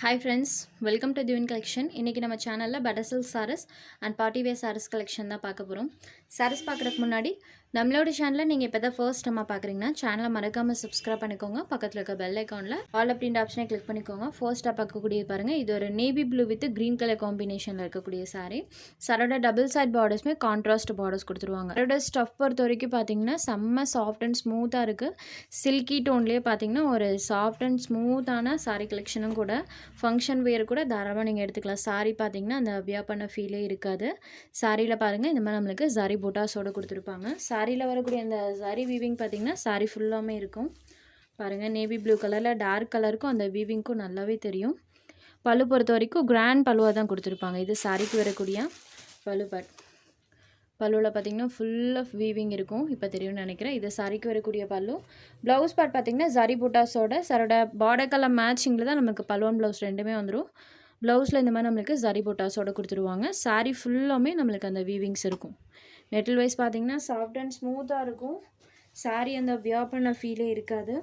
Hi friends, welcome to Divine Collection. இன்னைக்கு நம்ம சேனல்ல butter silk sarees and party wear sarees collection தான் பார்க்க போறோம். sarees பார்க்கறதுக்கு முன்னாடி நம்மளோட சேனலை நீங்க இப்பதான் ஃபர்ஸ்ட் டைமா பார்க்கறீங்கன்னா சேனலை மறக்காம subscribe பண்ணிக்கோங்க. பக்கத்துல இருக்க bell iconல all அப்படின்ற ஆப்ஷனை click பண்ணிக்கோங்க. ஃபர்ஸ்டா பார்க்கக்கூடியது பாருங்க. இது ஒரு navy blue with green color combinationல இருக்கக்கூடிய saree. சாரோட டபுள் சைடு பார்டர்ஸ்மே கான்ட்ராஸ்ட் பார்டர்ஸ் கொடுத்துருவாங்க. சாரோட ஸ்டஃப் பொறுத்த வரைக்கும் பாத்தீங்கன்னா செம்ம சாஃப்ட் அண்ட் ஸ்மூத்தா இருக்கு. சில்கி டோன்லயே பாத்தீங்கன்னா ஒரு சாஃப்ட் அண்ட் ஸ்மூத்தான saree கலெக்ஷனும் கூட ஃபங்க்ஷன் வேர் கூட தாராளமாக நீங்கள் எடுத்துக்கலாம். சாரீ பார்த்தீங்கன்னா அந்த வியா பண்ண ஃபீலே இருக்காது. சாரியில் பாருங்கள் இந்த மாதிரி நம்மளுக்கு சாரி போட்டாஸோடு கொடுத்துருப்பாங்க. சாரியில் வரக்கூடிய அந்த சாரி வீவிங் பார்த்தீங்கன்னா சாரி ஃபுல்லாமே இருக்கும். பாருங்கள் நேவி ப்ளூ கலரில் டார்க் கலருக்கும் அந்த வீவிங்க்கும் நல்லாவே தெரியும். பல்லு பொறுத்த வரைக்கும் கிராண்ட் பல்லுவாக தான் கொடுத்துருப்பாங்க. இது சாரிக்கு வரக்கூடிய பல்லு பார்ட். பல்லுவில் பார்த்தீங்கன்னா ஃபுல் ஆஃப் வீவிங் இருக்கும். இப்போ தெரியும்னு நினைக்கிறேன். இது சாரிக்கு வரக்கூடிய பல்லு. ப்ளவுஸ் பார்ட் பார்த்தீங்கன்னா ஜரி புட்டாஸோட சரோட பார்டர் கலர் மேட்சிங்கில் தான் நமக்கு பல்லு அண்ட் ப்ளவுஸ் ரெண்டுமே வந்துடும். ப்ளவுஸில் இந்த மாதிரி நம்மளுக்கு ஜரி புட்டாஸோட கொடுத்துருவாங்க. சாரி ஃபுல்லாமே நம்மளுக்கு அந்த வீவிங்ஸ் இருக்கும். மெட்டல் வைஸ் பார்த்தீங்கன்னா சாஃப்ட் அண்ட் ஸ்மூத்தாக இருக்கும். சாரி அந்த வியர் பண்ண ஃபீலே இருக்காது.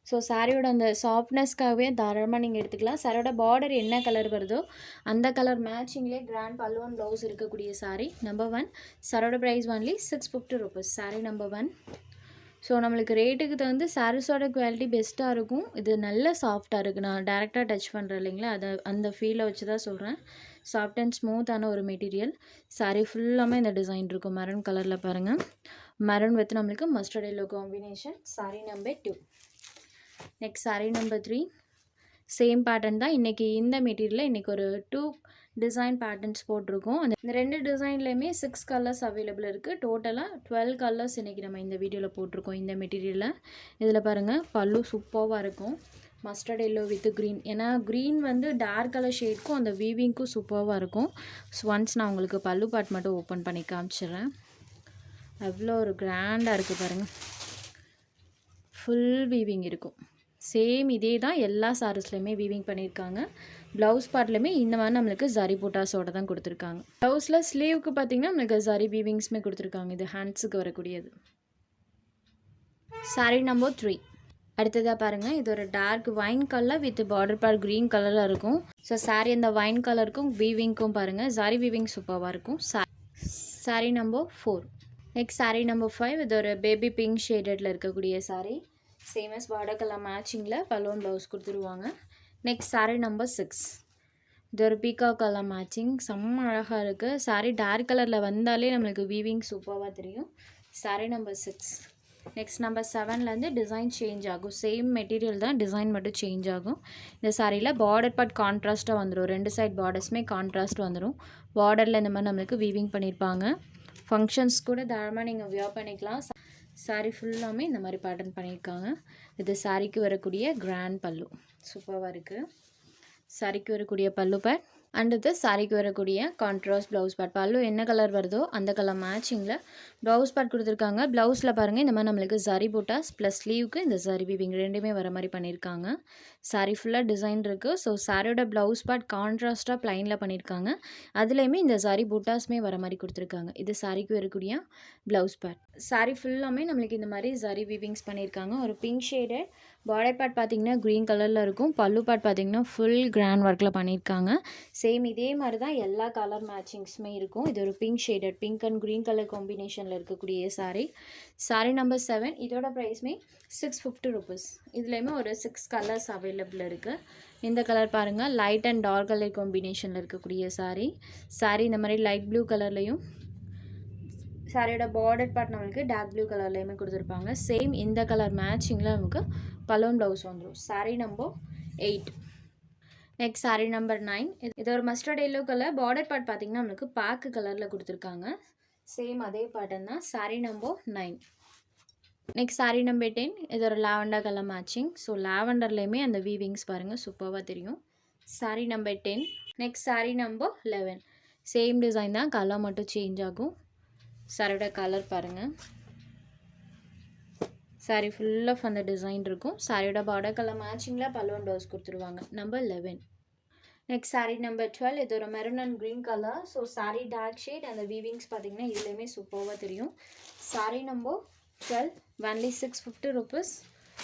ஸோ சாரியோட அந்த சாஃப்ட்னஸ்க்காகவே தாராளமாக நீங்கள் எடுத்துக்கலாம். சாரியோட பார்டர் என்ன கலர் வருதோ அந்த கலர் மேட்சிங்லேயே கிராண்ட் பல்லு அண்ட் ப்ளவுஸ் இருக்கக்கூடிய சாரீ நம்பர் 1. சாரியோட price only 650 rupees. Sari number 1. So நம்மளுக்கு ரேட்டுக்கு தகுந்து சாரீஸோட குவாலிட்டி பெஸ்ட்டாக இருக்கும். இது நல்ல சாஃப்டாக இருக்குது. நான் டேரெக்டாக டச் பண்ணுறேன் இல்லைங்களா, அதை அந்த ஃபீலை வச்சு தான் சொல்கிறேன். சாஃப்ட் அண்ட் ஸ்மூத்தான ஒரு மெட்டீரியல். சாரீ ஃபுல்லாமே இந்த டிசைன் இருக்கும். மெரூன் கலரில் பாருங்கள். மெரூன் வித் நம்மளுக்கு mustard yellow combination. Sari number 2. Next sari number 3. Same pattern தான். இன்றைக்கி இந்த மெட்டீரியலில் இன்றைக்கி ஒரு 2 டிசைன் பேட்டர்ன்ஸ் போட்டிருக்கோம். அந்த இந்த 2 டிசைன்லேயுமே 6 கலர்ஸ் அவைலபிள் இருக்குது. டோட்டலாக 12 கலர்ஸ் இன்றைக்கி நம்ம இந்த வீடியோவில் போட்டிருக்கோம் இந்த மெட்டீரியலில். இதில் பாருங்கள் பல்லு சூப்பராக இருக்கும். Mustard yellow with green. ஏன்னா க்ரீன் வந்து டார்க் கலர் ஷேட்க்கும் அந்த வீவிங்க்கும் சூப்பராக இருக்கும். ஸோ ஒன்ஸ் நான் உங்களுக்கு பல்லு பார்ட் மட்டும் ஓப்பன் பண்ணி காமிச்சிடுறேன். அவ்வளோ ஒரு கிராண்டாக இருக்குது பாருங்கள். ஃபுல் வீவிங் இருக்கும். சேம் இதே தான் எல்லா சாரீஸ்லையுமே வீவிங் பண்ணியிருக்காங்க. ப்ளவுஸ் பார்ட்லையுமே இந்த மாதிரி நம்மளுக்கு ஜரி போட்டாஸோட தான் கொடுத்துருக்காங்க. ப்ளவுஸில் ஸ்லீவுக்கு பார்த்தீங்கன்னா நம்மளுக்கு ஜரி வீவிங்ஸுமே கொடுத்துருக்காங்க. இது ஹேண்ட்ஸுக்கு வரக்கூடியது. சாரீ நம்பர் 3. அடுத்ததாக பாருங்கள். இது ஒரு dark wine colour with border part green கலரில் இருக்கும். ஸோ சாரீ அந்த வைன் கலருக்கும் வீவிங்க்கும் பாருங்கள் ஜரி வீவிங் சூப்பராக இருக்கும். Sari number 4. Next sari number 5. இது ஒரு பேபி பிங்க் ஷேடடில் இருக்கக்கூடிய சாரீ. சேமஸ் பார்டர் கலர் மேட்சிங்கில் பலூன் ப்ளவுஸ் கொடுத்துருவாங்க. Next sari number 6. இது ஒரு பீகாக் கலர் மேட்சிங். செம்ம அழகாக இருக்குது. சாரீ டார்க் கலரில் வந்தாலே நம்மளுக்கு வீவிங் சூப்பராக தெரியும். சாரீ நம்பர் 6. நெக்ஸ்ட் நம்பர் 7லேருந்து டிசைன் சேஞ்ச் ஆகும். சேம் மெட்டீரியல் தான், டிசைன் மட்டும் சேஞ்ச் ஆகும். இந்த சாரியில் பார்டர் பார்ட் கான்ட்ராஸ்ட்டாக வந்துடும். 2 சைட் பார்டர்ஸுமே கான்ட்ராஸ்ட் வந்துடும். பார்டரில் இந்த மாதிரி நம்மளுக்கு வீவிங் பண்ணியிருப்பாங்க. ஃபங்க்ஷன்ஸ் கூட தாராளமாக நீங்கள் வியர் பண்ணிக்கலாம். சாரீ ஃபுல்லாமே இந்த மாதிரி பேட்டர்ன் பண்ணியிருக்காங்க. இது சாரிக்கு வரக்கூடிய கிராண்ட் பல்லு சூப்பராக இருக்குது. சாரிக்கு வரக்கூடிய பல்லு பேட் அண்ட் இது சாரிக்கு வரக்கூடிய கான்ட்ராஸ்ட் ப்ளவுஸ் பேட். பல்லு என்ன கலர் வருதோ அந்த கலர் மேட்சிங்கில் ப்ளவுஸ் பேட் கொடுத்துருக்காங்க. ப்ளவுஸில் பாருங்கள் இந்த மாதிரி நம்மளுக்கு ஜரி போட்டாஸ் ப்ளஸ் ஸ்லீவுக்கு இந்த ஜரி வீவிங் ரெண்டுமே வர மாதிரி பண்ணியிருக்காங்க. சாரீ ஃபுல்லாக டிசைன் இருக்குது. ஸோ சாரியோட ப்ளவுஸ் பேட் கான்ட்ராஸ்ட்டாக ப்ளைனில் பண்ணியிருக்காங்க. அதுலேயுமே இந்த ஜரி போட்டாஸுமே வர மாதிரி கொடுத்துருக்காங்க. இது சாரிக்கு வரக்கூடிய ப்ளவுஸ் பேட். சாரீ ஃபுல்லாமே நம்மளுக்கு இந்த மாதிரி ஜரி வீவிங்ஸ் பண்ணியிருக்காங்க. ஒரு பிங்க் ஷேடு பார்டர் பார்ட் பார்த்தீங்கன்னா க்ரீன் கலரில் இருக்கும். பல்லு பார்ட் பார்த்தீங்கன்னா ஃபுல் கிராண்ட் ஒர்க்கில் பண்ணியிருக்காங்க. சேம் இதே மாதிரி தான் எல்லா கலர் மேட்சிங்ஸுமே இருக்கும். இது ஒரு pink shaded pink and green colour காம்பினேஷனில் இருக்கக்கூடிய சாரீ. சாரீ நம்பர் 7. இதோட ப்ரைஸ்மே 650 rupees. இதுலேயுமே ஒரு 6 கலர்ஸ் அவைலபிள் இருக்குது. இந்த கலர் பாருங்கள். லைட் அண்ட் டார்க் கலர் காம்பினேஷனில் இருக்கக்கூடிய சாரீ. சாரீ இந்த மாதிரி லைட் ப்ளூ கலர்லேயும் சாரியோட பார்டர் பார்ட் நம்மளுக்கு டார்க் ப்ளூ கலர்லேயுமே கொடுத்துருப்பாங்க. சேம் இந்த கலர் மேட்சிங்கில் நமக்கு பலூன் ப்ளவுஸ் வந்துடும். Sari number 8. Next sari number 9. இது ஒரு mustard yellow colour. Border part பார்த்தீங்கன்னா நம்மளுக்கு பாக்கு கலரில் கொடுத்துருக்காங்க. சேம் அதே பேட்டர்ன் தான். Sari number 9. Next sari number 10. இது ஒரு லாவெண்டர் கலர் மேட்சிங். ஸோ லாவெண்டர்லேயுமே அந்த வீவிங்ஸ் பாருங்கள் சூப்பராக தெரியும். Sari number 10. Next sari number 11. Same design தான், கலர் மட்டும் சேஞ்ச் ஆகும். சாரியோட கலர் பாருங்கள். சாரீ ஃபுல் ஆஃப் அந்த டிசைன் இருக்கும். சாரியோட பார்டர் கலர் மேட்சிங்கில் பலூன் ப்ளவுஸ் கொடுத்துருவாங்க. நம்பர் 11. Next sari number 12. இது ஒரு maroon and green colour. So sari dark shade அந்த வீவிங்ஸ் பார்த்தீங்கன்னா இதுலேயுமே சூப்பராக தெரியும். Sari number 12 only 650 rupees.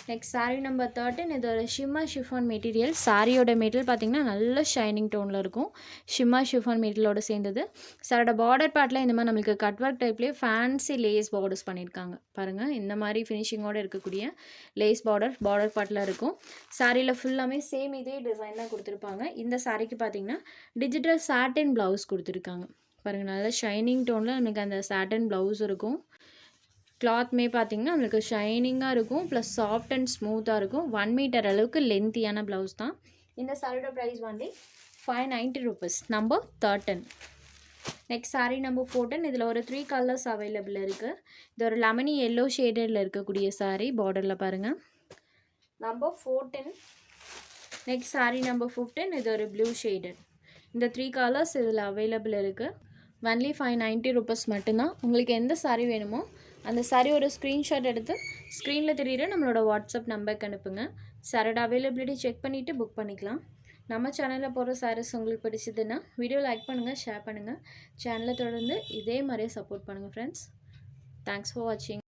Next saree number 13 இது ஒரு ஷிம்மர் ஷிஃபான் மெட்டீரியல். சாரியோட மெட்டீரியல் பார்த்தீங்கன்னா நல்ல ஷைனிங் டோனில் இருக்கும். ஷிம்மர் ஷிஃபான் மெட்டீரியலோட சேர்ந்தது. சாரோட பார்டர் பார்ட்டில் இந்த மாதிரி நம்மளுக்கு கட் ஒர்க் டைப்லேயே ஃபேன்சி லேஸ் பார்டர்ஸ் பண்ணியிருக்காங்க பாருங்கள். இந்த மாதிரி ஃபினிஷிங்கோடு இருக்கக்கூடிய லேஸ் பார்டர் பார்ட்டில் இருக்கும். சாரியில் ஃபுல்லாமே சேம் இதே டிசைன் தான் கொடுத்துருப்பாங்க. இந்த சாரிக்கு பார்த்தீங்கன்னா டிஜிட்டல் சாட்டின் ப்ளவுஸ் கொடுத்துருக்காங்க பாருங்கள். நல்ல ஷைனிங் டோனில் நமக்கு அந்த சாட்டின் ப்ளவுஸ் இருக்கும். கிளாத்மே பார்த்திங்கன்னா நம்மளுக்கு ஷைனிங்காக இருக்கும், ப்ளஸ் சாஃப்ட் அண்ட் ஸ்மூத்தாக இருக்கும். 1 மீட்டர் அளவுக்கு லென்த்தியான ப்ளவுஸ் தான். இந்த சாரியோட ப்ரைஸ் வந்து 590 rupees. Number 13. Next sari number 14. இதில் ஒரு 3 கலர்ஸ் அவைலபிள் இருக்குது. இது ஒரு லெமனி எல்லோ ஷேடடில் இருக்கக்கூடிய சாரீ. பார்டரில் பாருங்கள். நம்பர் 14. Next sari number 15. இது ஒரு ப்ளூ ஷேடட். இந்த 3 கலர்ஸ் இதில் அவைலபிள் இருக்குது. ஒன்லி 590 rupees மட்டும்தான். உங்களுக்கு எந்த சாரீ வேணுமோ அந்த சாரியோட ஸ்க்ரீன்ஷாட் எடுத்து ஸ்க்ரீனில் தெரியுற நம்மளோட வாட்ஸ்அப் நம்பருக்கு அனுப்புங்க. சாரோட அவைலபிலிட்டி செக் பண்ணிவிட்டு புக் பண்ணிக்கலாம். நம்ம சேனலில் போகிற சாரீஸ் உங்களுக்கு பிடிச்சதுன்னா வீடியோ லைக் பண்ணுங்கள், ஷேர் பண்ணுங்கள். சேனலை தொடர்ந்து இதே மாதிரியே சப்போர்ட் பண்ணுங்கள் ஃப்ரெண்ட்ஸ். தேங்க்ஸ் ஃபார் வாட்சிங்.